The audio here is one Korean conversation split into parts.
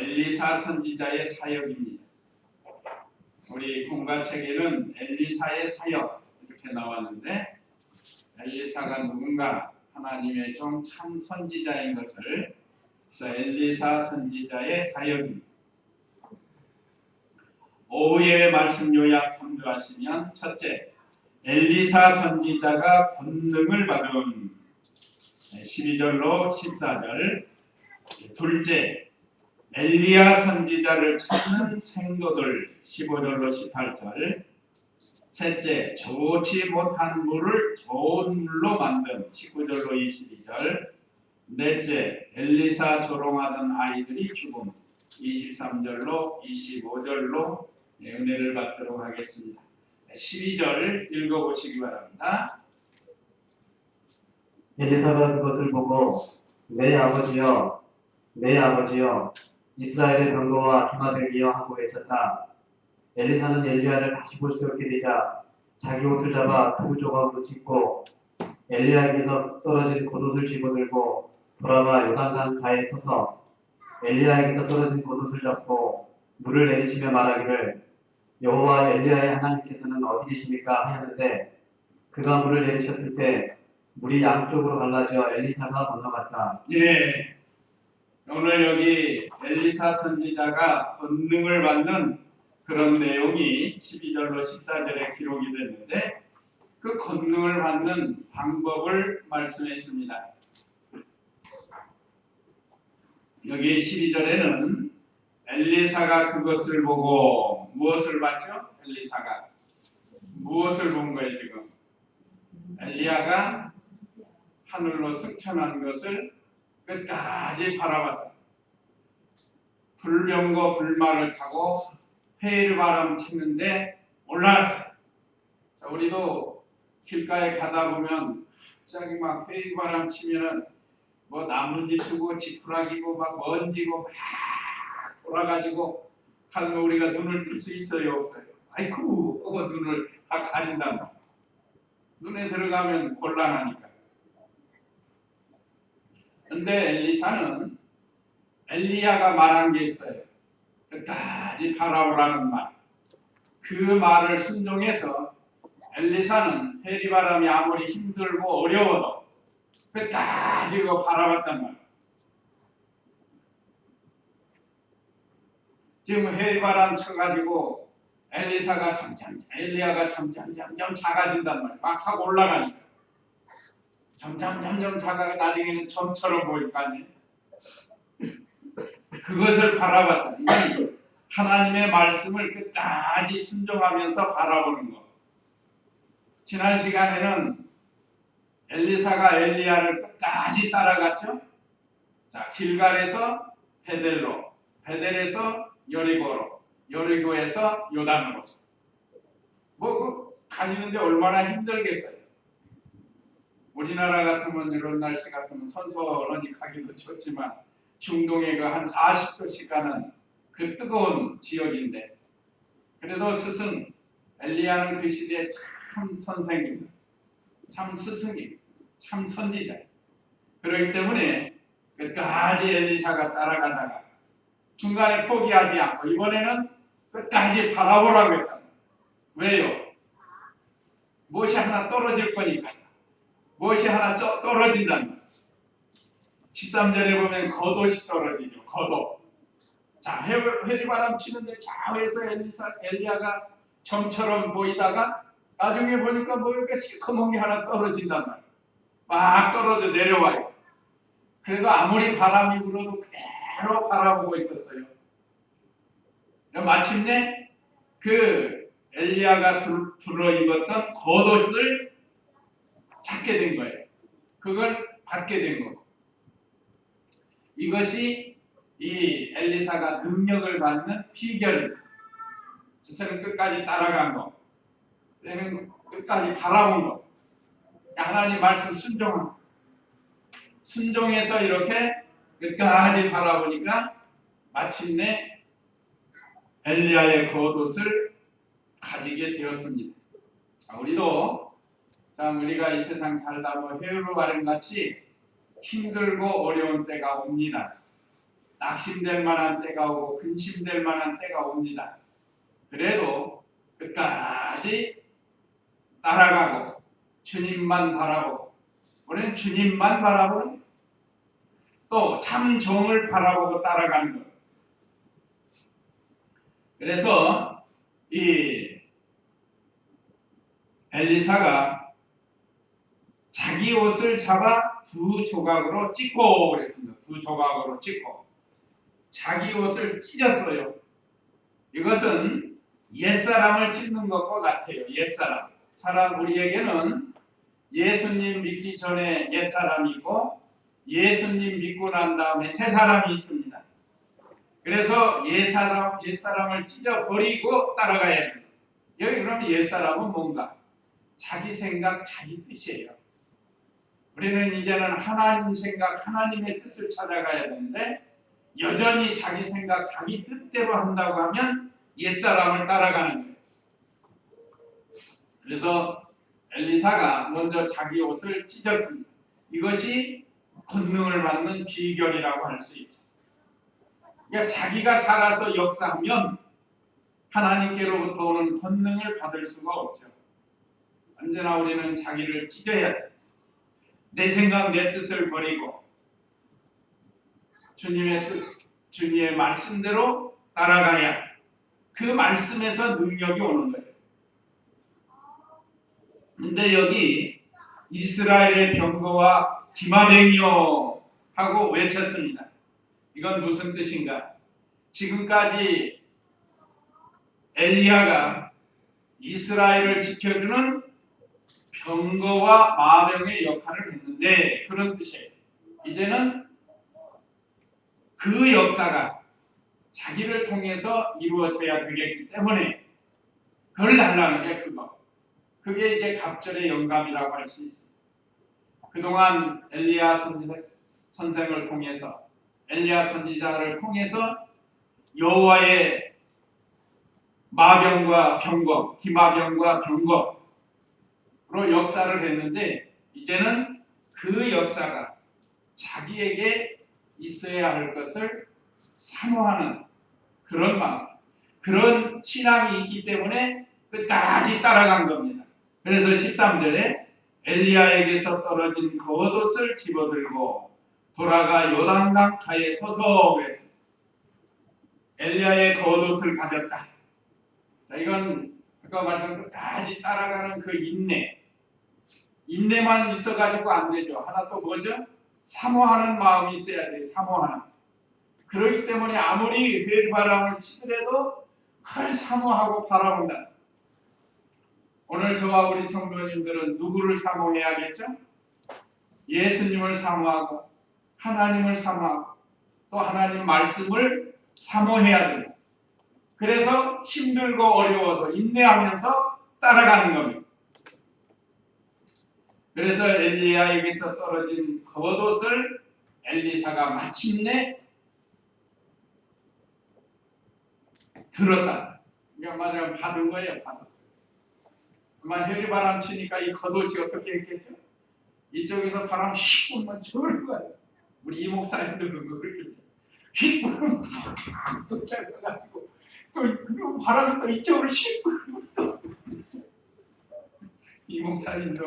엘리사 선지자의 사역입니다. 우리 공과책에는 엘리사의 사역 이렇게 나왔는데 엘리사가 누군가 하나님의 종 참 선지자인 것을 그래서 엘리사 선지자의 사역입니다. 오후 예배 말씀 요약 참조하시면 첫째, 엘리사 선지자가 권능을 받은 12절로 14절 둘째, 엘리야 선지자를 찾는 생도들 15절로 18절 셋째, 좋지 못한 물을 좋은 물로 만든 19절로 22절 넷째, 엘리사 조롱하던 아이들이 죽음 23절로 25절로 은혜를 받도록 하겠습니다. 12절 읽어보시기 바랍니다. 엘리사가 그것을 보고 내 아버지여 내 아버지여 이스라엘의 병거와 기마들이여 하고 외쳤다. 엘리사는 엘리야를 다시 볼 수 없게 되자 자기 옷을 잡아 두 조각으로 찢고 엘리야에게서 떨어진 겉옷을 집어들고 돌아가 요단강 가에 서서 엘리야에게서 떨어진 겉옷을 잡고 물을 내리치며 말하기를 여호와 엘리야의 하나님께서는 어디 계십니까 하였는데 그가 물을 내리쳤을 때 물이 양쪽으로 갈라져 엘리사가 건너갔다. 예, 오늘 여기 엘리사 선지자가 권능을 받는 그런 내용이 12절로 14절에 기록이 됐는데 그 권능을 받는 방법을 말씀했습니다. 여기 12절에는 엘리사가 그것을 보고 무엇을 봤죠? 엘리사가 무엇을 본 거예요 지금? 엘리야가 하늘로 승천한 것을 끝까지 바라봤다. 불병거 불말을 타고 회일바람 치는데 올라갔어요. 자, 우리도 길가에 가다 보면 갑자기 막 회일바람 치면은 뭐 나뭇잎이고 지푸라기고 막 먼지고 막 돌아가지고 가면 우리가 눈을 뜰 수 있어요 없어요? 아이쿠 눈을 다 가린단 말이야. 눈에 들어가면 곤란하니까. 근데 엘리사는 엘리야가 말한 게 있어요. 끝까지 바라보라는 말. 그 말을 순종해서 엘리사는 회리바람이 아무리 힘들고 어려워도 끝까지 그거 바라봤단 말이에요. 지금 회리바람 쳐가지고 엘리야가 점점 작아진단 말이에요. 막 하고 올라가니까. 점점 작아가 나중에는 점처럼 보일 거 아니에요. 그것을 바라봤다. 이건 하나님의 말씀을 끝까지 순종하면서 바라보는 것. 지난 시간에는 엘리사가 엘리야를 끝까지 따라갔죠. 자, 길갈에서 베델로, 베델에서 여리고로, 여리고에서 요단으로. 다니는데 얼마나 힘들겠어요. 우리나라 같으면 이런 날씨 같으면 선선하니 가기도 좋지만 중동에 그 한 40도씩 가는 그 뜨거운 지역인데 그래도 스승 엘리야는 그 시대에 참 선생입니다. 참 스승입니다. 참 선지자. 그렇기 때문에 끝까지 엘리사가 따라가다가 중간에 포기하지 않고 이번에는 끝까지 바라보라고 했다. 왜요? 무엇이 하나 떨어질 거니까. 무엇이 하나 떨어진다는 거죠. 13절에 보면 겉옷이 떨어지죠. 겉옷. 자, 회리바람 치는데 좌우에서 엘리야가 점처럼 보이다가 나중에 보니까 이렇게 시커먼 게 하나 떨어진단 말이에요. 막 떨어져 내려와요. 그래서 아무리 바람이 불어도 그대로 바라보고 있었어요. 마침내 그 엘리야가 들어입었던 겉옷을 찾게 된 거예요. 그걸 받게 된 거고. 이것이 이 엘리사가 능력을 받는 비결입니다. 저처럼 끝까지 따라간 거, 끝까지 바라본 거, 하나님 말씀 순종한 거. 순종해서 이렇게 끝까지 바라보니까 마침내 엘리야의 겉옷을 가지게 되었습니다. 우리도 우리가 이 세상 살다 회로바람 같이 힘들고 어려운 때가 옵니다. 낙심될 만한 때가 오고 근심될 만한 때가 옵니다. 그래도 끝까지 따라가고 주님만 바라보고, 우리는 주님만 바라보는, 또 참 정을 바라보고 따라가는 것. 그래서 이 엘리사가 자기 옷을 잡아 두 조각으로 찢고 그랬습니다. 두 조각으로 찢고 자기 옷을 찢었어요. 이것은 옛사람을 찢는 것과 같아요. 옛사람. 사람, 우리에게는 예수님 믿기 전에 옛사람이 있고 예수님 믿고 난 다음에 새 사람이 있습니다. 그래서 옛사람을 찢어버리고 따라가야 됩니다. 여기 그러면 옛사람은 뭔가? 자기 생각, 자기 뜻이에요. 우리는 이제는 하나님 생각, 하나님의 뜻을 찾아가야 되는데 여전히 자기 생각, 자기 뜻대로 한다고 하면 옛사람을 따라가는 거예요. 그래서 엘리사가 먼저 자기 옷을 찢었습니다. 이것이 권능을 받는 비결이라고 할 수 있죠. 그러니까 자기가 살아서 역사하면 하나님께로부터 오는 권능을 받을 수가 없죠. 언제나 우리는 자기를 찢어야 돼요. 내 생각, 내 뜻을 버리고 주님의 뜻, 주님의 말씀대로 따라가야 그 말씀에서 능력이 오는 거예요. 근데 여기 이스라엘의 병거와 기마병이여 하고 외쳤습니다. 이건 무슨 뜻인가? 지금까지 엘리야가 이스라엘을 지켜주는 병거와 마병의 역할을 했는데 그런 뜻이에요. 이제는 그 역사가 자기를 통해서 이루어져야 되겠기 때문에 그걸 달라는 게 그거. 그게 이제 갑절의 영감이라고 할 수 있습니다. 그동안 엘리야 선생을 통해서, 엘리야 선지자를 통해서 여호와의 마병과 병거, 기마병과 병거로 역사를 했는데 이제는 그 역사가 자기에게 있어야 할 것을 사모하는 그런 마음, 그런 신앙이 있기 때문에 끝까지 따라간 겁니다. 그래서 13절에 엘리야에게서 떨어진 겉옷을 집어들고 돌아가 요단강 가에 서서 그랬습니다. 엘리야의 겉옷을 가졌다. 자, 이건 아까 말씀드린 끝까지 따라가는 그 인내만 있어가지고 안 되죠. 하나 또 뭐죠? 사모하는 마음이 있어야 돼요. 사모하는. 그렇기 때문에 아무리 회바람을 치더라도 그걸 사모하고 바라본다. 오늘 저와 우리 성도님들은 누구를 사모해야겠죠? 예수님을 사모하고 하나님을 사모하고 또 하나님 말씀을 사모해야 됩니다. 그래서 힘들고 어려워도 인내하면서 따라가는 겁니다. 그래서 엘리야에게서 떨어진 겉옷을 엘리사가 마침내 들었다. 그러니까 말하면 받은 거예요. 받았어요. 아마 해리바람 치니까 이 겉옷이 어떻게 했겠죠? 이쪽에서 바람 휙 불면 저런 거예요. 우리 이 목사님들은 그렇게 휙 불면 또 잘라가지고 또 그 바람이 또 이쪽으로 휙 불면 또 이 목사님도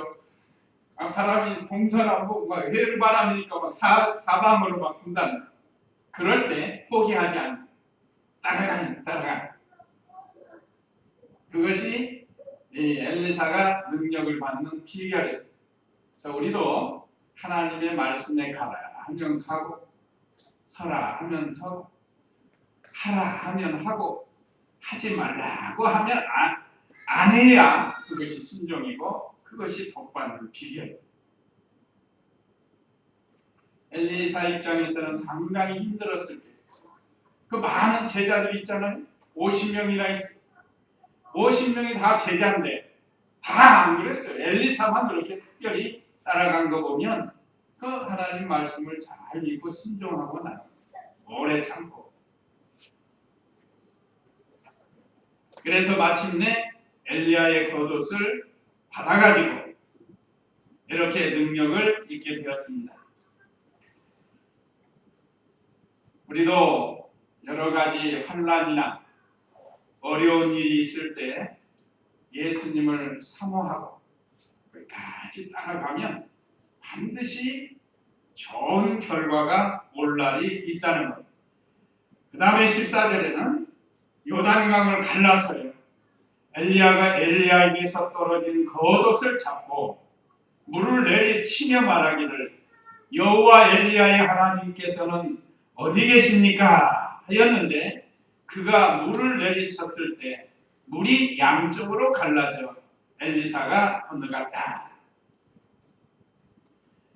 바람이 동서남북 막 해리바람이니까 막 사방으로 막 분단. 그럴 때 포기하지 않아. 따라가는. 그것이 엘리사가 능력을 받는 비결이에요. 그래서 우리도 하나님의 말씀에 가라 하면 가고 서라 하면 서고 하라 하면 하고 하지 말라고 하면 안 해야 그것이 순종이고 그것이 복받는 비결이에요. 엘리사 입장에서는 상당히 힘들었을 거예요. 그 많은 제자들 있잖아요. 50명이나 있죠. 50명이 다 제자인데 다 안 그랬어요. 엘리사만 그렇게 특별히 따라간 거 보면 그 하나님 말씀을 잘 믿고 순종하고 나갑니다. 오래 참고. 그래서 마침내 엘리야의 겉옷을 받아가지고 이렇게 능력을 잊게 되었습니다. 우리도 여러 가지 환난이나 어려운 일이 있을 때 예수님을 사모하고 끝까지 따라가면 반드시 좋은 결과가 올 날이 있다는 것. 그 다음에 14절에는 요단강을 갈라서요, 엘리야가 엘리야에게서 떨어진 겉옷을 잡고 물을 내리치며 말하기를 여호와 엘리야의 하나님께서는 어디 계십니까 하였는데, 그가 물을 내리쳤을 때 물이 양쪽으로 갈라져 엘리사가 건너갔다.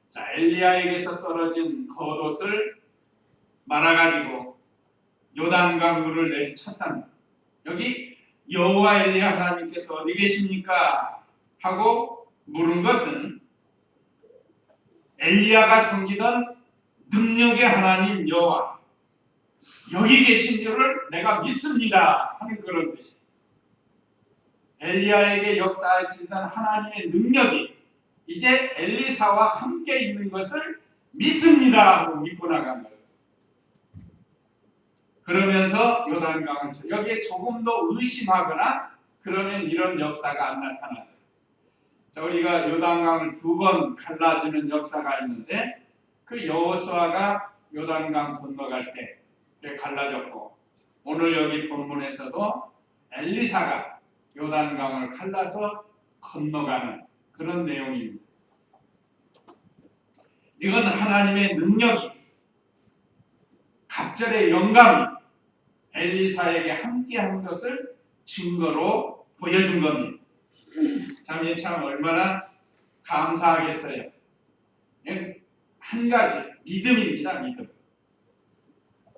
자, 엘리야에게서 떨어진 겉옷을 말아가지고 요단강 물을 내리쳤다. 여기 여호와 엘리야 하나님께서 어디 계십니까 하고 물은 것은 엘리야가 섬기던 능력의 하나님 여호와, 여기 계신 줄을 내가 믿습니다 하는 그런 뜻이. 엘리야에게 역사하시던 하나님의 능력이 이제 엘리사와 함께 있는 것을 믿습니다 하고 믿고 나간 거예요. 그러면서 요단강을 여기에 조금 더 의심하거나 그러면 이런 역사가 안 나타나죠. 자, 우리가 요단강을 2번 갈라지는 역사가 있는데, 그 여호수아가 요단강 건너갈 때 갈라졌고, 오늘 여기 본문에서도 엘리사가 요단강을 갈라서 건너가는 그런 내용입니다. 이건 하나님의 능력이, 갑절의 영감이 엘리사에게 함께한 것을 증거로 보여준 겁니다. 참 얼마나 감사하겠어요. 한 가지 믿음입니다. 믿음.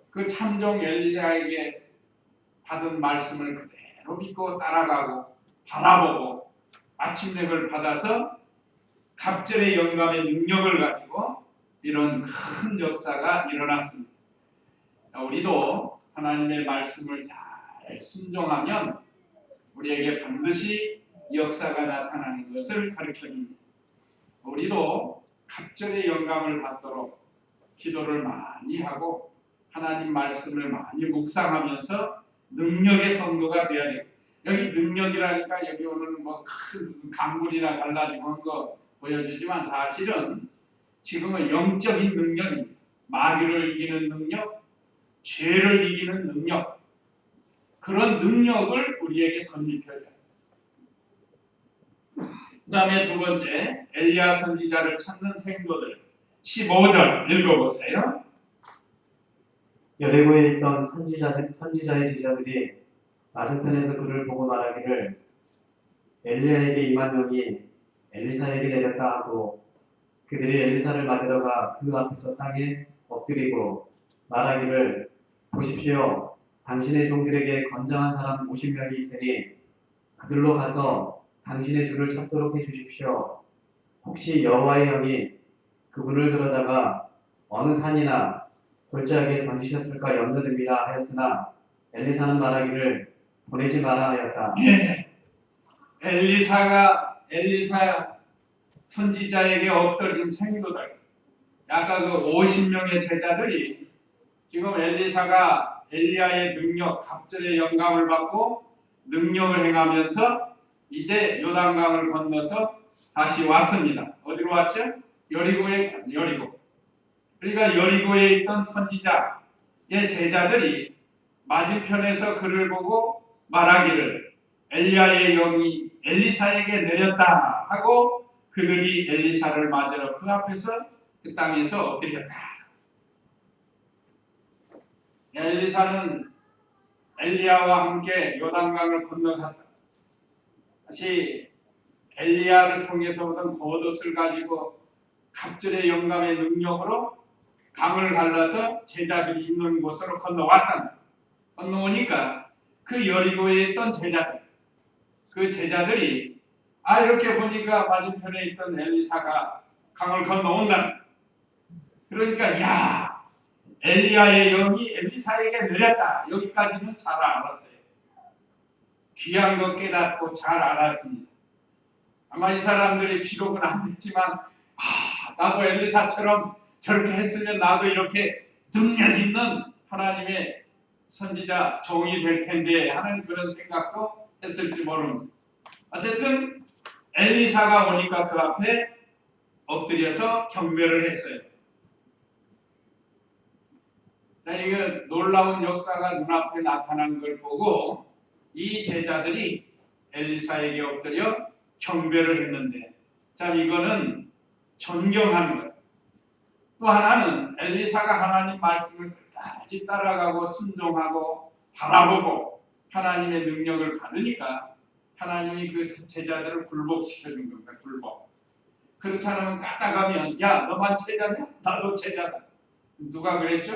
그 참종 엘리야에게 받은 말씀을 그대로 믿고 따라가고 바라보고 마침내 그걸 받아서 갑절의 영감의 능력을 가지고 이런 큰 역사가 일어났습니다. 우리도 하나님의 말씀을 잘 순종하면 우리에게 반드시 역사가 나타나는 것을 가르쳐줍니다. 우리도 갑절의 영감을 받도록 기도를 많이 하고 하나님 말씀을 많이 묵상하면서 능력의 성도가 돼야 돼요. 여기 능력이라니까 여기 오늘 뭐 큰 강물이나 갈라지고 한 거 보여주지만 사실은 지금은 영적인 능력입니다. 마귀를 이기는 능력, 죄를 이기는 능력, 그런 능력을 우리에게 덧입혀줘요. 그 다음에 2번째, 엘리야 선지자를 찾는 생도들. 15절 읽어보세요. 여리고에 있던 선지자의 제자들이 맞은편에서 그를 보고 말하기를 엘리야에게 임한 영이 엘리사에게 내렸다 하고, 그들이 엘리사를 맞으러 가 그 앞에서 땅에 엎드리고 말하기를 보십시오, 당신의 종들에게 건장한 사람 50명이 있으니 그들로 가서 당신의 주를 찾도록 해주십시오. 혹시 여호와의 영이 그분을 들어다가 어느 산이나 골짜기에 던지셨을까 염려됩니다 하였으나 엘리사는 말하기를 보내지 마라 하였다. 엘리사 선지자에게 엎드린 생도들, 아까 그 50명의 제자들이 지금 엘리사가 엘리야의 능력, 갑절의 영감을 받고 능력을 행하면서 이제 요단강을 건너서 다시 왔습니다. 어디로 왔죠? 여리고. 그러니까 여리고에 있던 선지자의 제자들이 맞은편에서 그를 보고 말하기를 엘리야의 영이 엘리사에게 내렸다 하고, 그들이 엘리사를 맞으러 그 앞에서 그 땅에서 엎드렸다. 엘리사는 엘리야와 함께 요단강을 건너갔다. 다시 엘리야를 통해서 얻은 겉옷을 가지고 갑절의 영감의 능력으로 강을 갈라서 제자들이 있는 곳으로 건너왔다. 건너오니까 그 여리고에 있던 제자들, 그 제자들이 이렇게 보니까 맞은편에 있던 엘리사가 강을 건너온다. 그러니까 엘리야의 영이 엘리사에게 내렸다. 여기까지는 잘 알았어요. 귀한 것 깨닫고 잘 알았습니다. 아마 이 사람들이 기록은 안 됐지만 나도 엘리사처럼 저렇게 했으면 나도 이렇게 능력 있는 하나님의 선지자 종이 될 텐데 하는 그런 생각도 했을지 모릅니다. 어쨌든 엘리사가 오니까 그 앞에 엎드려서 경배를 했어요. 자, 이거 놀라운 역사가 눈앞에 나타난 걸 보고 이 제자들이 엘리사에게 엎드려 경배를 했는데, 참 이거는 존경하는 것. 또 하나는 엘리사가 하나님 말씀을 끝까지 따라가고 순종하고 바라보고 하나님의 능력을 받으니까 하나님이 그 제자들을 굴복시켜준 겁니다. 굴복. 그렇지 않으면 까딱하면 야 너만 제자냐? 나도 제자다. 누가 그랬죠?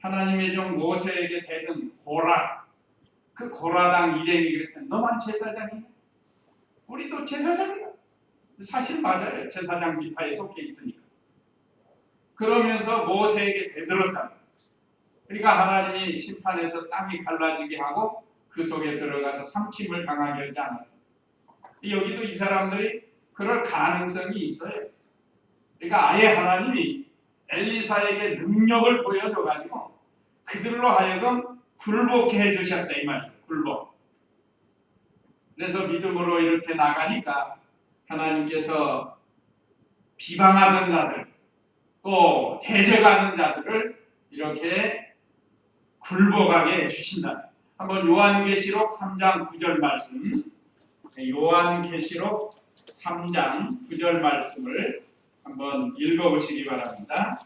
하나님의 종 모세에게 대든 고라, 그 고라당 일행이 그랬더니 너만 제사장이냐? 우리도 제사장이야. 사실 맞아요. 제사장 비파에 속해 있으니까. 그러면서 모세에게 대들었다. 그러니까 하나님이 심판해서 땅이 갈라지게 하고 그 속에 들어가서 삼킴을 당하게 하지 않았습니다. 여기도 이 사람들이 그럴 가능성이 있어요. 그러니까 아예 하나님이 엘리사에게 능력을 보여줘가지고 그들로 하여금 굴복해 해주셨다 이 말이에요. 굴복. 그래서 믿음으로 이렇게 나가니까 하나님께서 비방하는 자들 또 대적하는 자들을 이렇게 굴복하게 해주신다. 한번 요한계시록 3장 9절 말씀, 요한계시록 3장 9절 말씀을 한번 읽어보시기 바랍니다.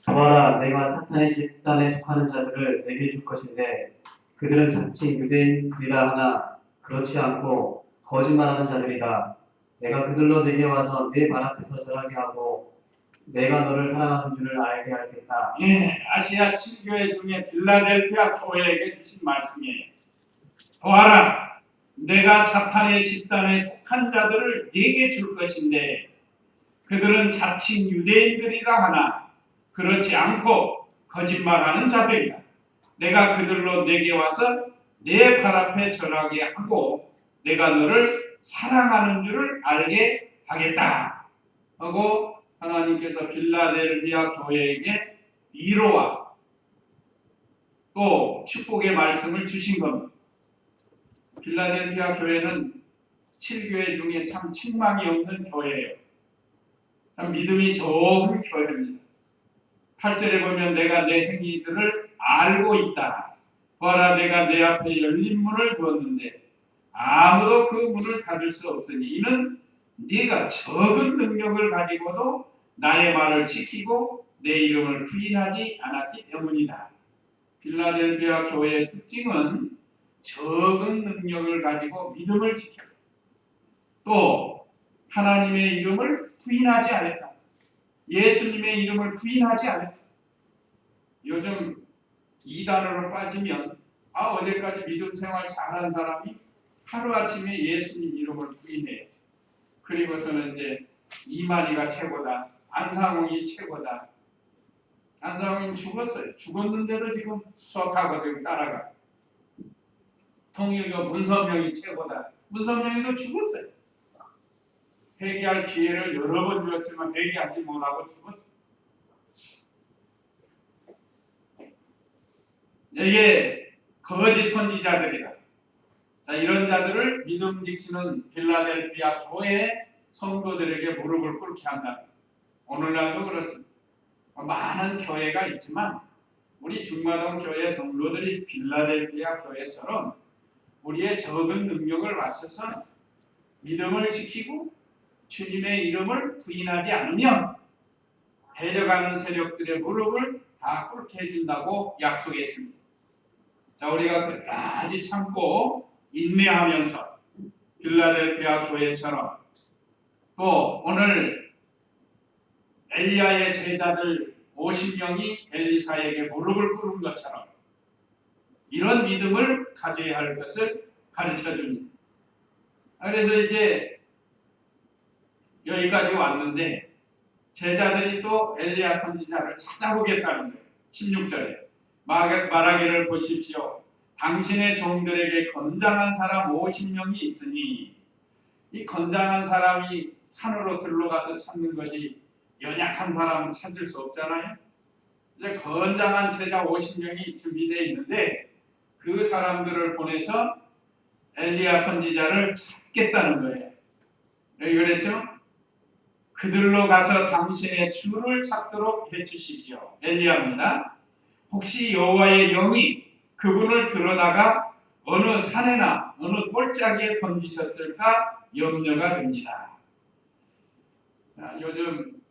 보아라, 내가 사탄의 집단에 속하는 자들을 내게 줄 것인데 그들은 자칭 유대인이라 하나 그렇지 않고 거짓말하는 자들이다. 내가 그들로 내게 와서 내 발 앞에서 절하게 하고 내가 너를 사랑하는 줄을 알게 하겠다. 예, 아시아 7교회 중에 빌라델피아 교회에게 주신 말씀이에요. 보아라, 내가 사탄의 집단에 속한 자들을 네게 줄 것인데 그들은 자칭 유대인들이라 하나 그렇지 않고 거짓말하는 자들이다. 내가 그들로 내게 와서 내 발 앞에 절하게 하고 내가 너를 사랑하는 줄을 알게 하겠다 하고 하나님께서 빌라델비아 교회에게 위로와 또 축복의 말씀을 주신 겁니다. 빌라델비아 교회는 7교회 중에 참 책망이 없는 교회예요. 참 믿음이 좋은 교회입니다. 8절에 보면 내가 내 행위들을 알고 있다. 보아라, 내가 내 앞에 열린 문을 두었는데 아무도 그 문을 닫을 수 없으니 이는 네가 적은 능력을 가지고도 나의 말을 지키고 내 이름을 부인하지 않았기 때문이다. 빌라델비아 교회의 특징은 적은 능력을 가지고 믿음을 지켜 또 하나님의 이름을 부인하지 않았다. 예수님의 이름을 부인하지 않았다. 요즘 이단으로 빠지면 어제까지 믿음 생활 잘한 사람이 하루아침에 예수님 이름을 부인해. 그리고서는 이제 이만희가 최고다. 안상홍이 최고다. 안상홍이 죽었어요. 죽었는데도 지금 수학하고 지금 따라가. 통일교 문선명이 최고다. 문선명이도 죽었어요. 회개할 기회를 여러 번 주었지만 회개하지 못하고 죽었어요. 이게 거짓 선지자들이다. 자, 이런 자들을 믿음 지키는 빌라델비아 교회의 성도들에게 무릎을 꿇게 한다. 오늘날도 그렇습니다. 많은 교회가 있지만 우리 중마동 교회 성도들이 빌라델비아 교회처럼 우리의 적은 능력을 맞춰서 믿음을 지키고 주님의 이름을 부인하지 않으면 대적하는 세력들의 무릎을 다 꿇게 해준다고 약속했습니다. 자, 우리가 끝까지 참고 인내하면서 빌라델비아 교회처럼 또 오늘 엘리야의 제자들 50명이 엘리사에게 무릎을 꿇은 것처럼 이런 믿음을 가져야 할 것을 가르쳐 줍니다. 그래서 이제 여기까지 왔는데 제자들이 또 엘리야 선지자를 찾아보겠다는 거예요. 16절에 말하기를 보십시오. 당신의 종들에게 건장한 사람 50명이 있으니 이 건장한 사람이 산으로 들러가서 찾는 거지 연약한 사람은 찾을 수 없잖아요. 이제 건장한 제자 50명이 준비되어 있는데 그 사람들을 보내서 엘리야 선지자를 찾겠다는 거예요. 여기 그랬죠? 그들로 가서 당신의 주를 찾도록 해주십시오. 엘리야입니다. 혹시 여호와의 영이 그분을 들어다가 어느 산에나 어느 골짜기에 던지셨을까 염려가 됩니다. 요즘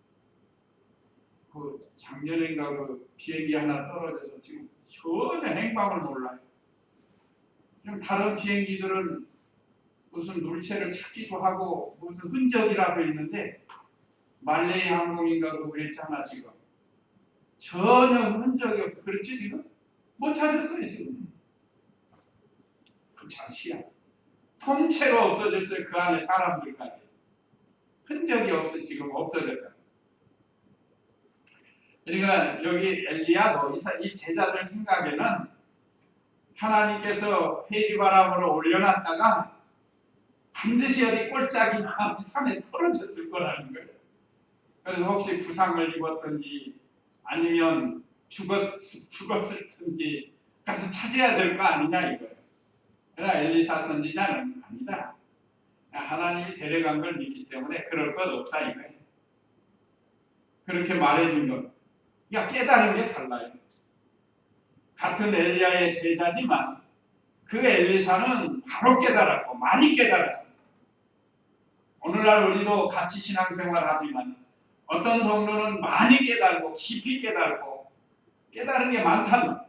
그 작년인가 그 비행기 하나 떨어져서 지금 전혀 행방을 몰라요. 좀 다른 비행기들은 무슨 물체를 찾기도 하고 무슨 흔적이라도 있는데 말레이 항공인가 그 그랬잖아 지금. 전혀 흔적이 없어. 그렇지 지금? 못 찾았어요 지금. 그 잠시야. 통째로 없어졌어요. 그 안에 사람들까지. 흔적이 없어 지금 없어졌다. 그러니까 여기 엘리야 이 제자들 생각에는 하나님께서 회리바람으로 올려놨다가 반드시 어디 꼴짝이나 어디 산에 떨어졌을 거라는 거예요. 그래서 혹시 부상을 입었든지 아니면 죽었을든지 가서 찾아야 될 거 아니냐 이거예요. 그러나 엘리사 선지자는 아니다. 하나님이 데려간 걸 믿기 때문에 그럴 것 없다 이거예요. 그렇게 말해준 것. 그러니까 깨달은 게 달라요. 같은 엘리야의 제자지만 그 엘리사는 바로 깨달았고 많이 깨달았어요. 오늘날 우리도 같이 신앙생활 하지만 어떤 성도는 많이 깨달고 깊이 깨달고 깨달은 게 많다.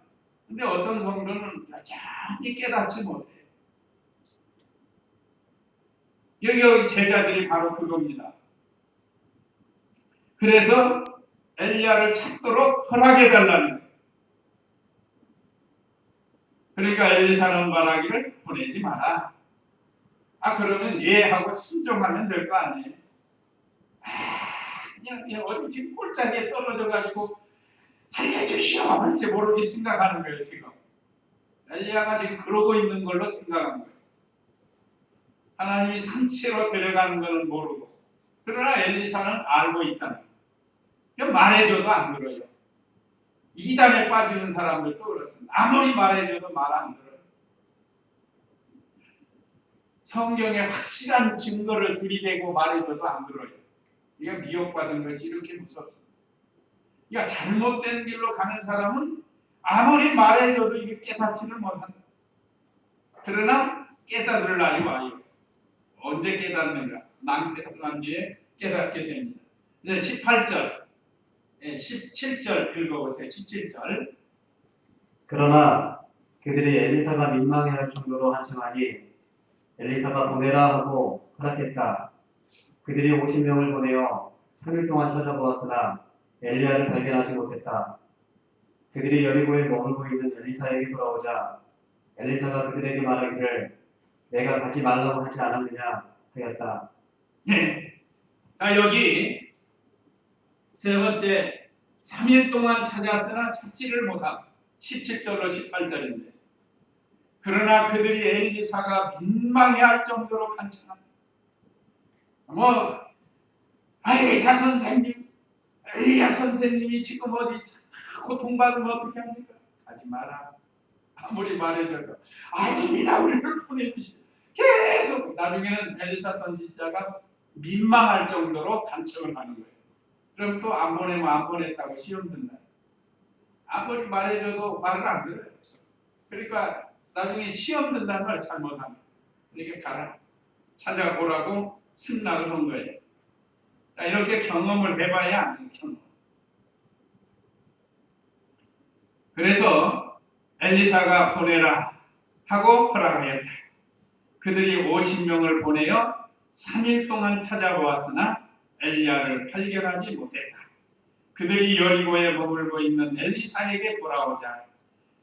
근데 어떤 성도는 여전히 깨닫지 못해요. 여기 제자들이 바로 그겁니다. 그래서 엘리야를 찾도록 허락해달라는 거예요. 그러니까 엘리사는 말하기를 보내지 마라. 그러면 예 하고 순종하면 될 거 아니에요. 그냥 어디 지금 꼴짜기에 떨어져가지고 살려주시오 할지 모르게 생각하는 거예요 지금. 엘리야가 지금 그러고 있는 걸로 생각한 거예요. 하나님이 산채로 데려가는 것은 모르고 그러나 엘리사는 알고 있다는 거예요. 말해줘도 안 들어요. 이단에 빠지는 사람들도 그렇습니다. 아무리 말해줘도 말 안 들어요. 성경에 확실한 증거를 들이대고 말해줘도 안 들어요. 이게 미혹받은 것이 이렇게 무섭습니다. 그러니까 잘못된 길로 가는 사람은 아무리 말해줘도 이게 깨닫지를 못한다. 그러나 깨닫을 날이 와요. 언제 깨닫는가? 난 뒤에 깨닫게 됩니다. 이제 18절, 17절 읽어보세요. 17절. 그러나 그들이 엘리사가 민망해할 정도로 한청하니 엘리사가 보내라 하고 허락했다. 그들이 50명을 보내어 3일 동안 찾아보았으나 엘리야를 발견하지 못했다. 그들이 여리고에 머물고 있는 엘리사에게 돌아오자 엘리사가 그들에게 말하기를 내가 가지 말라고 하지 않았느냐 하였다. 네. 자 여기 세 번째 3일 동안 찾았으나 찾지를 못함. 17절로 18절인데 그러나 그들이 엘리사가 민망해할 정도로 간청합니다. 엘리사 선생님, 엘리야 선생님이 지금 어디 고통받으면 어떻게 합니까? 가지 마라. 아무리 말해줘도 아닙니다. 우리를 보내주시오. 계속 나중에는 엘리사 선지자가 민망할 정도로 간청을 하는 거예요. 그럼 또 안 보내면 안 보냈다고 시험 든다. 아무리 말해줘도 말을 안 들어요. 그러니까 나중에 시험 든다는 말 잘못하면 그러니까 가라. 찾아보라고 승낙을 한 거예요. 이렇게 경험을 해봐야 아는 경험. 그래서 엘리사가 보내라 하고 허락하였다. 그들이 50명을 보내어 3일 동안 찾아보았으나 엘리야를 발견하지 못했다. 그들이 여리고에 머물고 있는 엘리사에게 돌아오자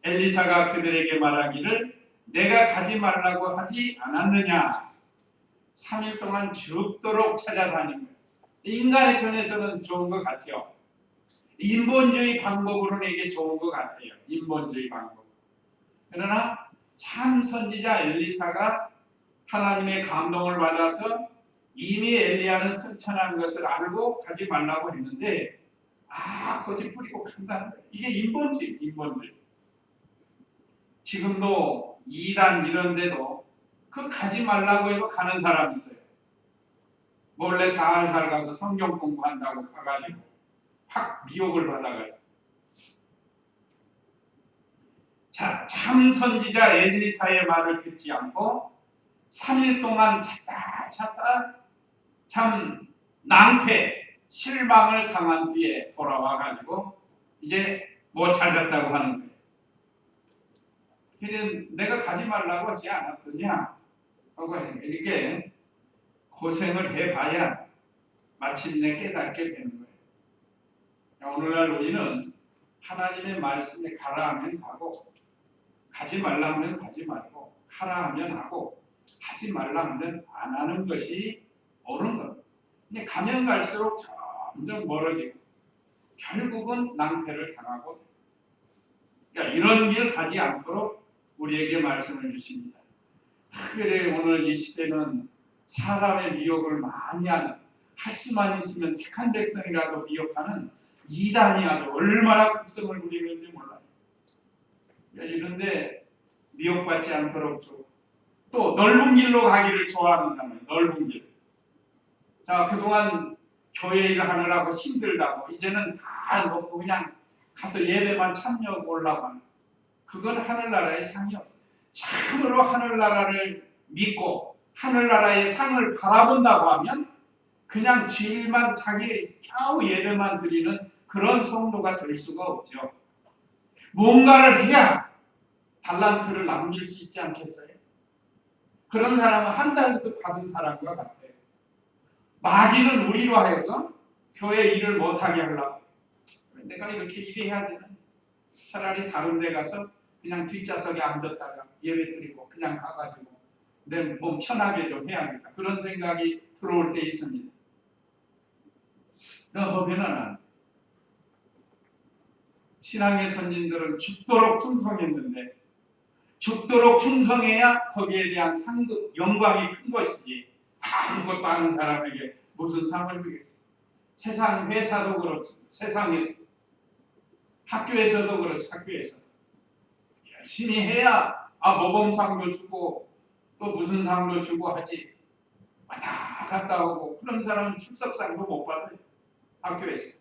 엘리사가 그들에게 말하기를 내가 가지 말라고 하지 않았느냐. 3일 동안 죽도록 찾아다닌 거예요. 인간의 편에서는 좋은 것 같죠. 인본주의 방법으로는 이게 좋은 것 같아요. 인본주의 방법. 그러나 참 선지자 엘리사가 하나님의 감동을 받아서 이미 엘리야는 승천한 것을 알고 가지 말라고 했는데 고집 부리고 간다는 거예요. 이게 인본주의. 지금도 이단 이런 데도 그 가지 말라고 해도 가는 사람 있어요. 몰래 살살 가서 성경 공부한다고 가가지고 확 미혹을 받아가지고. 자, 참 선지자 엘리사의 말을 듣지 않고 3일 동안 찾다 참 낭패, 실망을 당한 뒤에 돌아와가지고 이제 못 찾았다고 하는 거예요. 그래 내가 가지 말라고 하지 않았더냐 하고 이렇게 고생을 해봐야 마침내 깨닫게 되는 거예요. 오늘날 우리는 하나님의 말씀에 가라 하면 가고 가지 말라 하면 가지 말고 하라 하면 하고 하지 말라 하면 안 하는 것이 옳은 겁니다. 근데 가면 갈수록 점점 멀어지고 결국은 낭패를 당하고 돼요. 그러니까 이런 길 가지 않도록 우리에게 말씀을 주십니다. 특별히 오늘 이 시대는 사람의 미혹을 많이 하는, 할 수만 있으면 택한 백성이라도 미혹하는 이단이 아주 얼마나 극성을 부리는지 몰라요. 그러니까 이런데 미혹받지 않도록 또 넓은 길로 가기를 좋아하는 사람이에요. 넓은 길. 자, 그동안 교회 일을 하느라고 힘들다고 이제는 다 놓고 그냥 가서 예배만 참여하려고 하는, 그건 하늘나라의 상이요. 참으로 하늘나라를 믿고 하늘나라의 상을 바라본다고 하면 그냥 주일만 자기 겨우 예배만 드리는 그런 성도가 될 수가 없죠. 뭔가를 해야 달란트를 남길 수 있지 않겠어요? 그런 사람은 한 달도 받은 사람과 같아요. 마귀는 우리로 하여금 교회 일을 못하게 하려고. 내가 이렇게 일해야 되는, 차라리 다른 데 가서 그냥 뒷좌석에 앉았다가 예배 드리고 그냥 가가지고 내 몸 편하게 좀 해야겠다. 그런 생각이 들어올 때 있습니다. 보면은 신앙의 선진들은 죽도록 충성했는데 죽도록 충성해야 거기에 대한 상급, 영광이 큰 것이지 아무것도 아는 사람에게 무슨 상을 주겠어요. 세상 회사도 그렇습니다. 세상에서 학교에서도 그렇죠. 학교에서 열심히 해야 모범상도 주고 또 무슨 상도 주고 하지. 왔다 갔다 오고 그런 사람은 출석상도 못 받아요. 학교에서.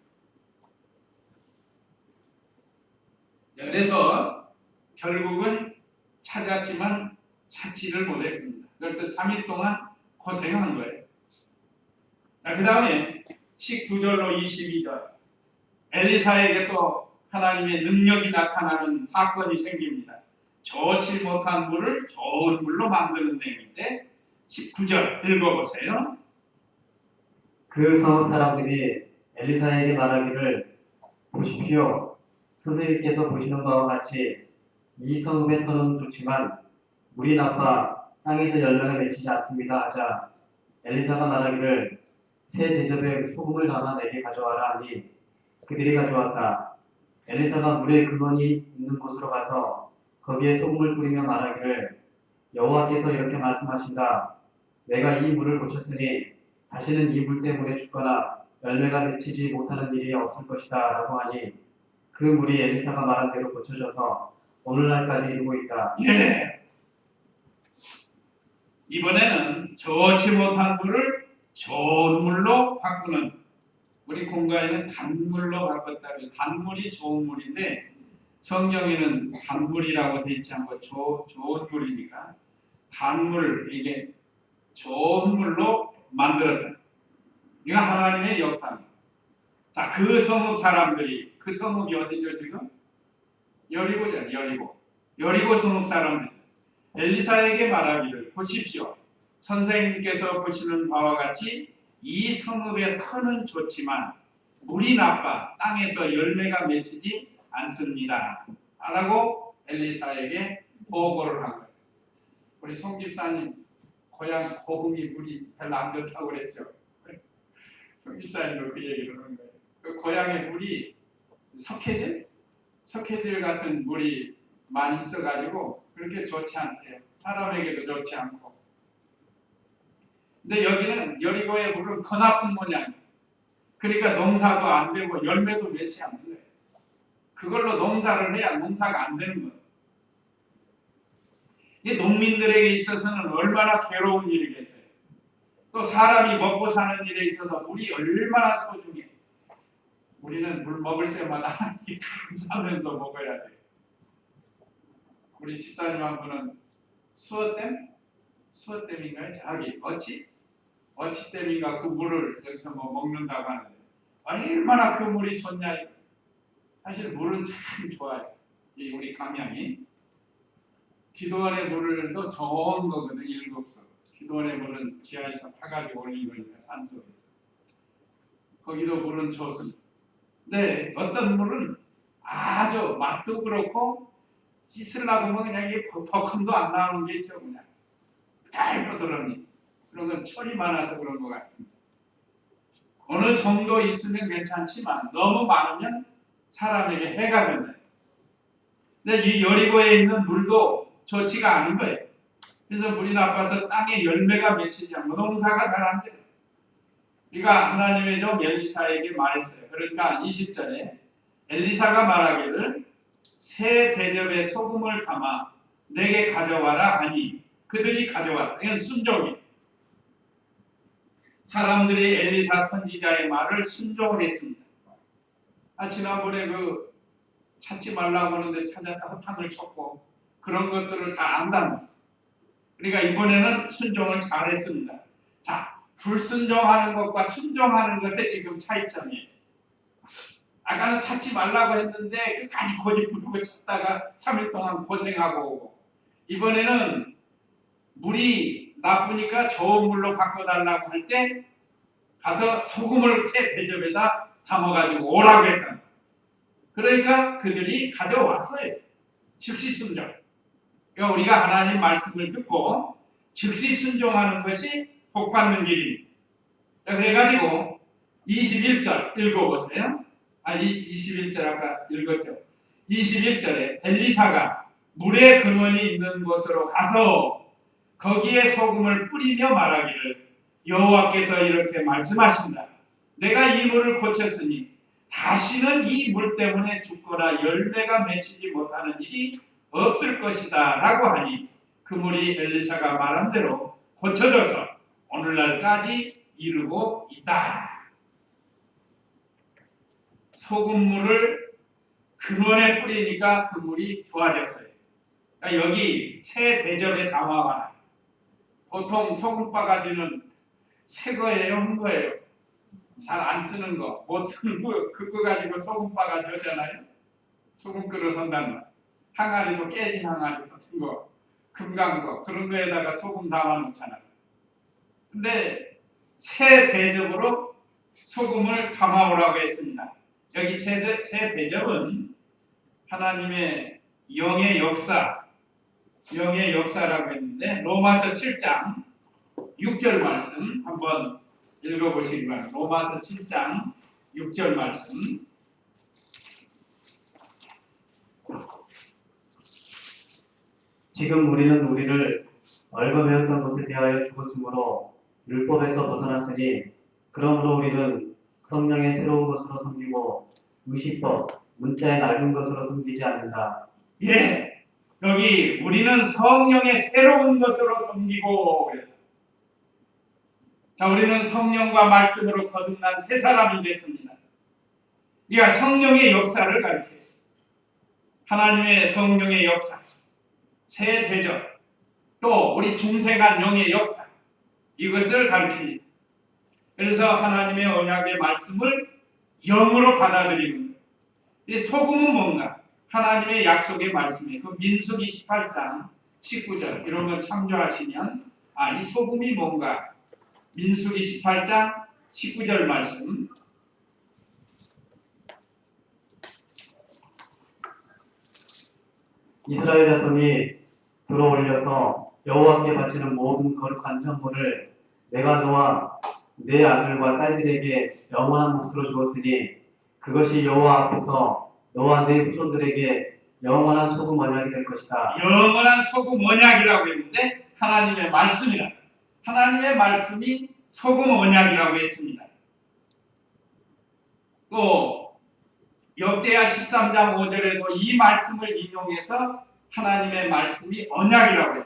그래서 결국은 찾았지만 찾지를 못했습니다. 그래서 3일 동안 고생한 거예요. 그 다음에 19절로 22절 엘리사에게 또 하나님의 능력이 나타나는 사건이 생깁니다. 좋지 못한 물을 좋은 물로 만드는 내용인데 19절 읽어보세요. 그 성 사람들이 엘리사에게 말하기를 보십시오. 선생님께서 보시는 바와 같이 이 성읍의 터는 좋지만 물이 나빠 땅에서 열매가 맺히지 않습니다 하자 엘리사가 말하기를 새 대접에 소금을 담아 내게 가져와라 하니 그들이 가져왔다. 엘리사가 물의 근원이 있는 곳으로 가서 거기에 소금을 뿌리며 말하기를 여호와께서 이렇게 말씀하신다. 내가 이 물을 고쳤으니 다시는 이 물 때문에 죽거나 열매가 맺히지 못하는 일이 없을 것이다 라고 하니 그 물이 엘리사가 말한 대로 고쳐져서 오늘날까지 이루고 있다. 예. 이번에는 좋지 못한 물을 좋은 물로 바꾸는, 우리 공가에는 단물로 바꿨다고. 단물이 좋은 물인데 성경에는 단물이라고 되어 있지 않고 좋은 물이니까 단물, 이게 좋은 물로 만들었다. 이거 하나님의 역사입니다. 자, 그 성읍 사람들이, 그 성읍이 어디죠 지금? 여리고죠. 여리고 성읍 사람들 엘리사에게 말하기를 보십시오. 선생님께서 보시는 바와 같이 이 성읍의 터는 좋지만 물이 나빠 땅에서 열매가 맺히지 않습니다. 라고 엘리사에게 보고를 한 거예요. 우리 송 집사님 고향 고흥이 물이 별로 안 좋다고 그랬죠. 송 집사님도 그 얘기를 하는 거예요. 그 고향의 물이 석회질 같은 물이 많이 있어가지고 그렇게 좋지 않대요. 사람에게도 좋지 않고. 근데 여기는 여리고의 물은 더 나쁜 모양이에요. 그러니까 농사도 안 되고 열매도 맺지 않는 거예요. 그걸로 농사를 해야 농사가 안 되는 거예요. 이 농민들에게 있어서는 얼마나 괴로운 일이겠어요. 또 사람이 먹고 사는 일에 있어서 물이 얼마나 소중해. 우리는 물 먹을 때마다 하나님께 감사하면서 먹어야 돼요. 우리 집사님 한 분은 수어댐인가요? 저기 어치댐인가 그 물을 여기서 뭐 먹는다고 하는데 얼마나 그 물이 좋냐. 사실 물은 참 좋아요. 이 우리 감양이 기도원의 물도 좋은 거거든. 7석 기도원의 물은 지하에서 파가지고 올린 거니까 산속에서 거기도 물은 좋습니다. 네, 어떤 물은 아주 맛도 그렇고 씻으려고 하면 그냥 이게 버컴도 안 나오는 게 있죠. 그냥 달부드러니 그런 건 철이 많아서 그런 것 같습니다. 어느 정도 있으면 괜찮지만 너무 많으면 사람에게 해가 된다. 근데 이 여리고에 있는 물도 좋지가 않은 거예요. 그래서 물이 나빠서 땅에 열매가 맺히지 않고 농사가 잘 안 돼요. 그러니까 하나님의 종 엘리사에게 말했어요. 그러니까 20절에 엘리사가 말하기를 새 대접에 소금을 담아 내게 가져와라 하니 그들이 가져왔다. 이건 순종이에요. 사람들이 엘리사 선지자의 말을 순종을 했습니다. 지난번에 그 찾지 말라고 하는데 찾았다 허탕을 쳤고 그런 것들을 다 안답니다. 그러니까 이번에는 순종을 잘했습니다. 자, 불순종하는 것과 순종하는 것의 지금 차이점이에요. 아까는 찾지 말라고 했는데 끝까지 고집부리고 찾다가 3일 동안 고생하고 오고 이번에는 물이 나쁘니까 좋은 물로 바꿔달라고 할 때 가서 소금을 새 대접에다 담아가지고 오라고 했다. 그러니까 그들이 가져왔어요. 즉시 순종. 그러니까 우리가 하나님 말씀을 듣고 즉시 순종하는 것이 복받는 길입니다. 그래가지고 21절 읽어보세요. 21절 아까 읽었죠. 21절에 엘리사가 물의 근원이 있는 곳으로 가서 거기에 소금을 뿌리며 말하기를 여호와께서 이렇게 말씀하신다. 내가 이 물을 고쳤으니 다시는 이 물 때문에 죽거나 열매가 맺히지 못하는 일이 없을 것이다 라고 하니 그 물이 엘리사가 말한 대로 고쳐져서 오늘날까지 이르고 있다. 소금물을 근원에 뿌리니까 그 물이 좋아졌어요. 그러니까 여기 새 대접에 담아와라. 보통 소금 바가지는 새 거예요, 한 거예요. 잘 안 쓰는 거, 못 쓰는 거, 그거 가지고 소금 바가지 하잖아요. 소금 그릇 한다는 말. 항아리도 깨진 항아리 같은 거, 금강 거, 그런 거에다가 소금 담아 놓잖아요. 근데 새 대접으로 소금을 담아오라고 했습니다. 여기 새 대접은 하나님의 영의 역사라고 했는데 로마서 7장 6절 말씀 한번 읽어보시기 바랍니다. 로마서 7장 6절 말씀. 지금 우리는 우리를 얽어매었던 것에 대하여 죽었으므로 율법에서 벗어났으니 그러므로 우리는 성령의 새로운 것으로 섬기고 의식법, 문자의 낡은 것으로 섬기지 않는다. 예, 여기 우리는 성령의 새로운 것으로 섬기고 자, 우리는 성령과 말씀으로 거듭난 새 사람이 됐습니다. 그러니까 성령의 역사를 가르쳤습니다. 하나님의 성령의 역사, 새 대접, 또 우리 중생한 영의 역사, 이것을 가르칩니다. 그래서 하나님의 언약의 말씀을 영으로 받아들이는 거예요. 이 소금은 뭔가? 하나님의 약속의 말씀이에요. 그 민수기 18장 19절 이런 걸 참조하시면 이 소금이 뭔가? 민수기 18장 19절 말씀. 이스라엘 자손이 들어올려서 여호와께 바치는 모든 거룩한 선물을 내가 너와 내 아들과 딸들에게 영원한 몫으로 주었으니 그것이 여호와 앞에서 너와 내 후손들에게 영원한 소금 언약이 될 것이다. 영원한 소금 언약이라고 했는데 하나님의 말씀이라. 하나님의 말씀이 소금 언약이라고 했습니다. 또 역대하 13장 5절에도 이 말씀을 인용해서 하나님의 말씀이 언약이라고 해요.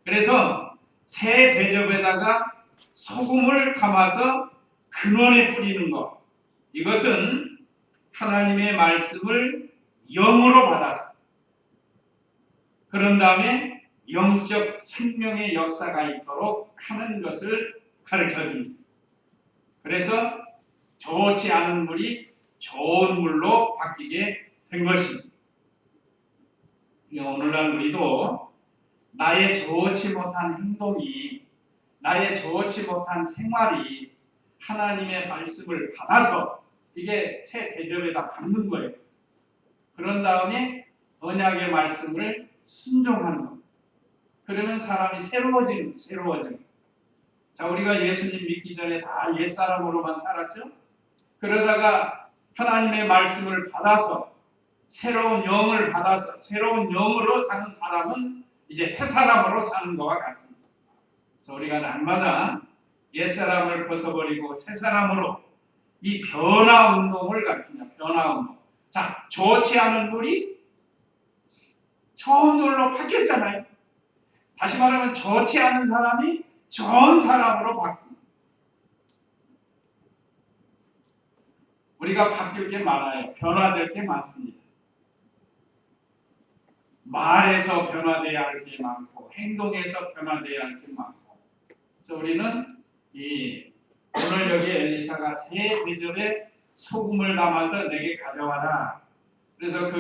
그래서 새 대접에다가 소금을 담아서 근원에 뿌리는 것, 이것은 하나님의 말씀을 영으로 받아서 그런 다음에 영적 생명의 역사가 있도록 하는 것을 가르쳐 줍니다. 그래서 좋지 않은 물이 좋은 물로 바뀌게 된 것입니다. 오늘날 우리도 나의 좋지 못한 행동이, 나의 좋지 못한 생활이 하나님의 말씀을 받아서 이게 새 대접에다 받는 거예요. 그런 다음에 언약의 말씀을 순종하는 겁니다. 그러면 사람이 새로워지는 거예요. 자, 우리가 예수님 믿기 전에 다 옛사람으로만 살았죠? 그러다가 하나님의 말씀을 받아서 새로운 영을 받아서 새로운 영으로 사는 사람은 이제 새 사람으로 사는 것과 같습니다. 그래서 우리가 날마다 옛사람을 벗어버리고 새 사람으로 이 변화 운동을 가르치냐, 변화 운동. 자, 좋지 않은 물이 좋은 물로 바뀌었잖아요. 다시 말하면 좋지 않은 사람이 좋은 사람으로 바뀝니다. 우리가 바뀔 게 많아요. 변화될 게 많습니다. 말에서 변화돼야 할 게 많고 행동에서 변화돼야 할 게 많고. 그래서 우리는 오늘 여기 엘리사가 새 대접에 소금을 담아서 내게 가져와라. 그래서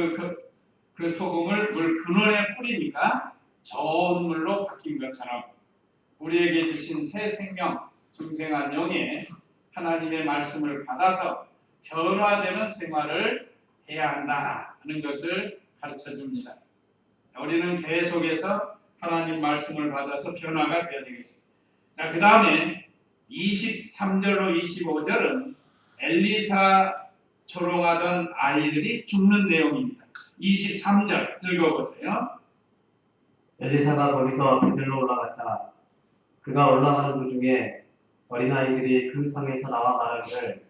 그 소금을 물 근원에 뿌리니까 좋은 물로 바뀐 것처럼 우리에게 주신 새 생명, 중생한 영에 하나님의 말씀을 받아서 변화되는 생활을 해야 한다 하는 것을 가르쳐 줍니다. 우리는 계속해서 하나님 말씀을 받아서 변화가 되어야 되겠습니다. 자, 그 다음에 23절로 25절은 엘리사 조롱하던 아이들이 죽는 내용입니다. 23절 읽어보세요. 엘리사가 거기서 베델로 올라갔다. 그가 올라가는 도중에 어린아이들이 그 성에서 나와 말하기를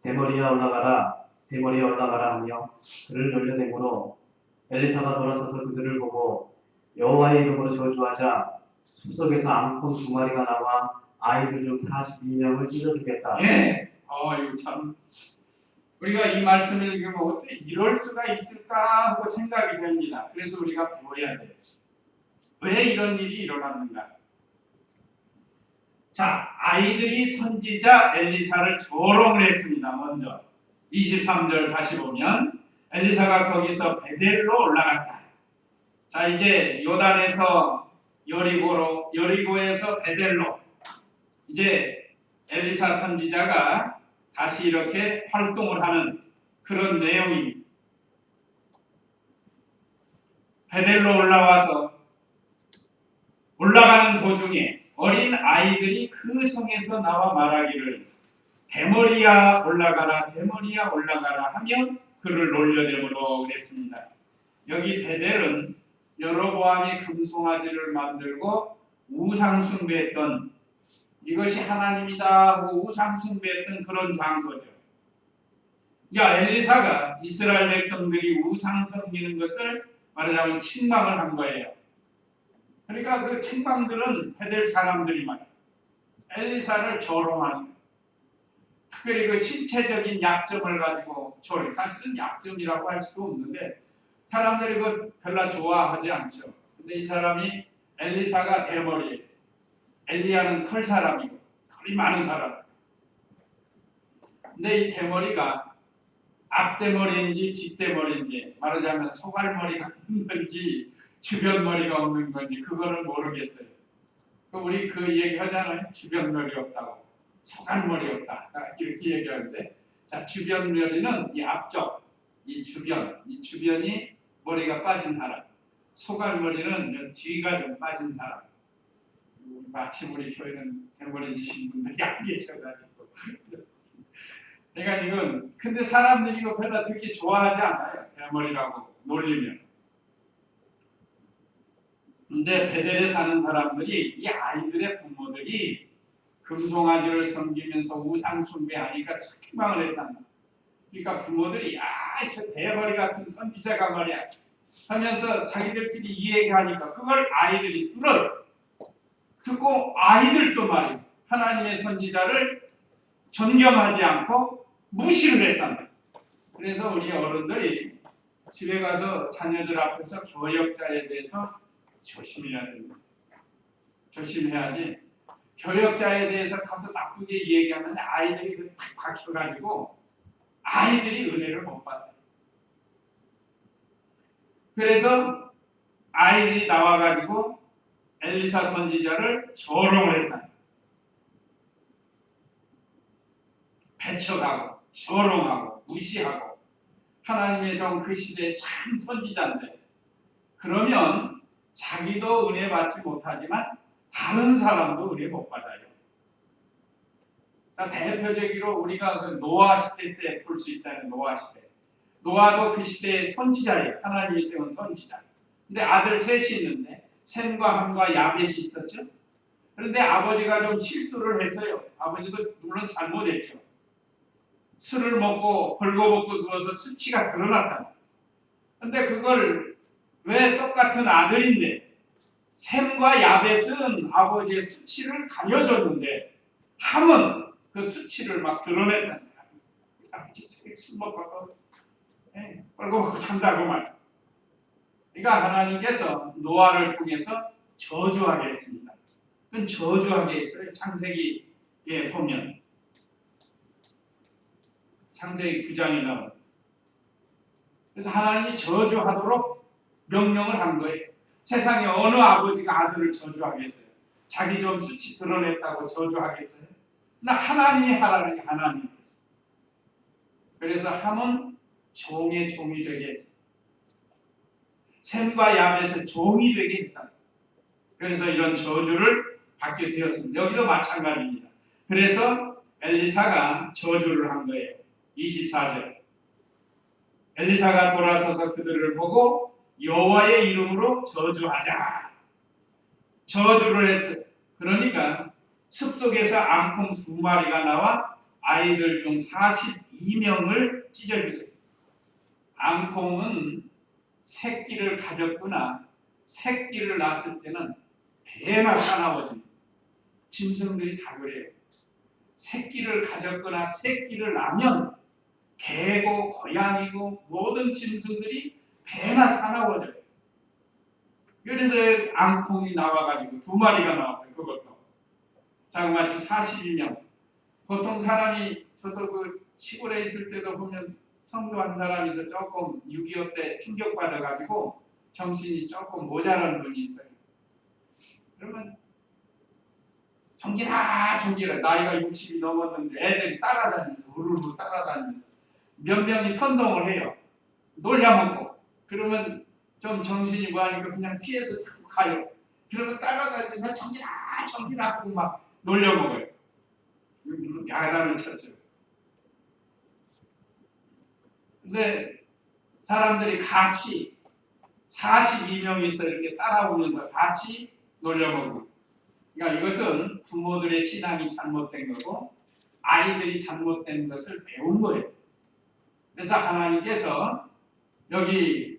대머리야 올라가라, 대머리야 올라가라 하며 그를 놀려대므로 엘리사가 돌아서서 그들을 보고 여호와의 이름으로 저주하자 숲속에서 앙콘 2마리가 나와 아이들 중 42명을 찢어주겠다. 예, 이거 참 우리가 이 말씀을 읽으면 어떻게 이럴 수가 있을까 하고 생각이 됩니다. 그래서 우리가 배워야 돼요. 왜 이런 일이 일어났는가? 자, 아이들이 선지자 엘리사를 조롱을 했습니다. 먼저 23절 다시 보면 엘리사가 거기서 베델로 올라갔다. 자, 이제 요단에서 여리고에서 베델로 이제 엘리사 선지자가 다시 이렇게 활동을 하는 그런 내용입니다. 베델로 올라가는 도중에 어린 아이들이 그 성에서 나와 말하기를 대머리야 올라가라, 대머리야 올라가라 하며 그를 놀려대므로 그랬습니다. 여기 베델은 여로보암이 금송아지를 만들고 우상숭배했던, 이것이 하나님이다 하고 우상숭배했던 그런 장소죠. 엘리사가 이스라엘 백성들이 우상 섬기는 것을 말하자면 책망을 한 거예요. 그러니까 그 책망들은 베델 사람들이 말이에요. 엘리사를 조롱하는 거예요. 특별히 그 신체적인 약점을 가지고 조롱, 사실은 약점이라고 할 수도 없는데 사람들이 그걸 별로 좋아하지 않죠. 근데 이 사람이 엘리사가 대머리예요. 엘리야는 털 사람이고 털이 많은 사람. 근데 이 대머리가 앞대머리인지 뒷대머리인지 말하자면 소갈머리가 없는 건지 주변머리가 없는 건지 그거는 모르겠어요. 우리 그 얘기 하잖아요. 주변머리 없다고. 소갈머리 없다. 이렇게 얘기하는데, 자, 주변머리는 이 앞쪽, 이 주변이 머리가 빠진 사람. 소갈머리는 뒤가 좀 빠진 사람. 마침 우리 교회는 대머리지신 분들이 안 계셔가지고. 그러니까 이건 근데 사람들이 이거 별로 듣기 좋아하지 않아요. 대머리라고 놀리면. 근데 베델에 사는 사람들이 이 아이들의 부모들이 금송아지를 섬기면서 우상 숭배하니까 책망을 했단다. 그러니까 부모들이 저 대머리 같은 선지자가 말이야 하면서 자기들끼리 이야기하니까 그걸 아이들이 듣고 아이들도 말이야 하나님의 선지자를 존경하지 않고 무시를 했단다. 그래서 우리 어른들이 집에 가서 자녀들 앞에서 교역자에 대해서 조심해야 됩니다. 조심해야지. 교역자에 대해서 가서 나쁘게 얘기하면 아이들이 탁 박혀가지고 아이들이 은혜를 못 받아요. 그래서 아이들이 나와가지고 엘리사 선지자를 조롱을 했다. 배척하고 조롱하고 무시하고 하나님의 종 그 시대의 참 선지자인데 그러면 자기도 은혜 받지 못하지만 다른 사람도 은혜 못 받아요. 대표적으로 우리가 그 노아 시대 때 볼 수 있잖아요. 노아 시대. 노아도 그 시대의 선지자예요. 하나님이 세운 선지자. 근데 아들 셋이 있는데 셈과 함과 야벳이 있었죠. 그런데 아버지가 좀 실수를 했어요. 아버지도 물론 잘못했죠. 술을 먹고 벌거벗고 누워서 수치가 드러났다. 근데 그걸 왜 똑같은 아들인데 셈과 야벳은 아버지의 수치를 가려줬는데 함은 그 수치를 막 드러냈다. 술 먹고 벌거벗고 잔다고 말. 그러니까 하나님께서 노아를 통해서 저주하게 했습니다. 그건 저주하게 했어요. 창세기에 보면 창세기 9장에 나와요. 그래서 하나님이 저주하도록 명령을 한 거예요. 세상에 어느 아버지가 아들을 저주하겠어요? 자기 좀 수치 드러냈다고 저주하겠어요? 나 하나님이 하라는 게 하나님께서. 그래서 함은 종의 종이 되게 했어요. 셈과 야벳의 종이 되게 했다. 그래서 이런 저주를 받게 되었습니다. 여기도 마찬가지입니다. 그래서 엘리사가 저주를 한 거예요. 24절. 엘리사가 돌아서서 그들을 보고 여호와의 이름으로 저주하자. 저주를 했어요. 그러니까 숲속에서 암콩 2마리가 나와 아이들 중 42명을 찢어주겠어요. 암콩은 새끼를 가졌거나 새끼를 낳았을 때는 배나 사나워집니다. 짐승들이 다 그래요. 새끼를 가졌거나 새끼를 낳으면 개고 고양이고 모든 짐승들이 배나 사나워져요. 그래서 앙콩이 나와가지고 2마리가 나왔어요. 그것도. 자그마치 42명. 보통 사람이 저도 그 시골에 있을 때도 보면 성도한 사람이 있어 조금 6.25 때 충격받아가지고 정신이 조금 모자란 분이 있어요. 그러면 정기라 나이가 60이 넘었는데 애들이 따라다니면서 우르르 따라다니면서 몇 명이 선동을 해요. 놀려먹고. 그러면 좀 정신이 뭐하니까 그냥 피해서 자꾸 가요. 그러면 따라다니면서 정기라 하고 막 놀려먹어요. 야단을 쳤죠. 근데 사람들이 같이 42명이서 이렇게 따라오면서 같이 놀려먹고. 그러니까 이것은 부모들의 신앙이 잘못된 거고 아이들이 잘못된 것을 배운 거예요. 그래서 하나님께서 여기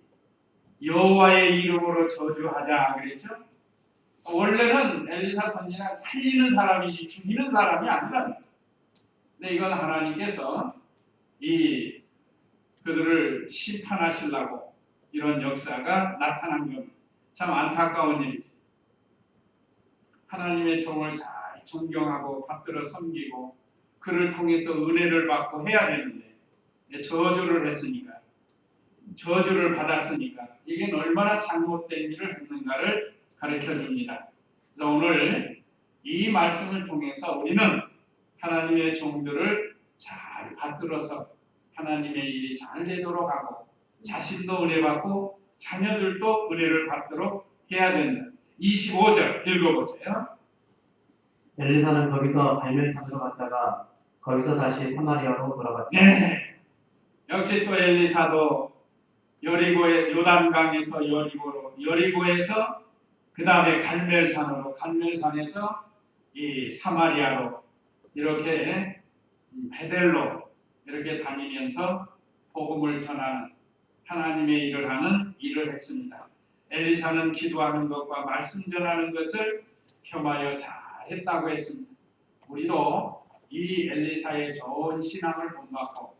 여호와의 이름으로 저주하자 그랬죠. 원래는 엘리사 선지자는 살리는 사람이지 죽이는 사람이 아니라. 근데 이건 하나님께서 이 그들을 심판하시려고 이런 역사가 나타난 겁니다. 참 안타까운 일이죠. 하나님의 종을 잘 존경하고 받들어 섬기고 그를 통해서 은혜를 받고 해야 되는데 저주를 했으니까 저주를 받았으니까 이게 얼마나 잘못된 일을 했는가를 가르쳐 줍니다. 그래서 오늘 이 말씀을 통해서 우리는 하나님의 종들을 잘 받들어서 하나님의 일이 잘 되도록 하고 자신도 은혜 받고 자녀들도 은혜를 받도록 해야 된다. 25절 읽어보세요. 엘리사는 거기서 발면 잡으러 갔다가 거기서 다시 사마리아로 돌아갔다. 네. 역시 또 엘리사도 여리고의 요단강에서 여리고에서 그 다음에 갈멜산으로, 갈멜산에서 이 사마리아로 이렇게 베델로 이렇게 다니면서 복음을 전하는 하나님의 일을 하는 일을 했습니다. 엘리사는 기도하는 것과 말씀 전하는 것을 겸하여 잘했다고 했습니다. 우리도 이 엘리사의 좋은 신앙을 본받고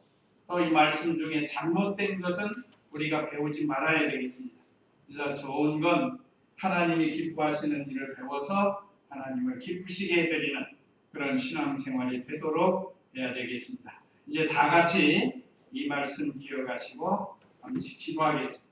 또 이 말씀 중에 잘못된 것은 우리가 배우지 말아야 되겠습니다. 그래서 좋은 건 하나님이 기뻐하시는 일을 배워서 하나님을 기쁘시게 해드리는 그런 신앙생활이 되도록 해야 되겠습니다. 이제 다 같이 이 말씀 기억하시고 잠시 기도하겠습니다.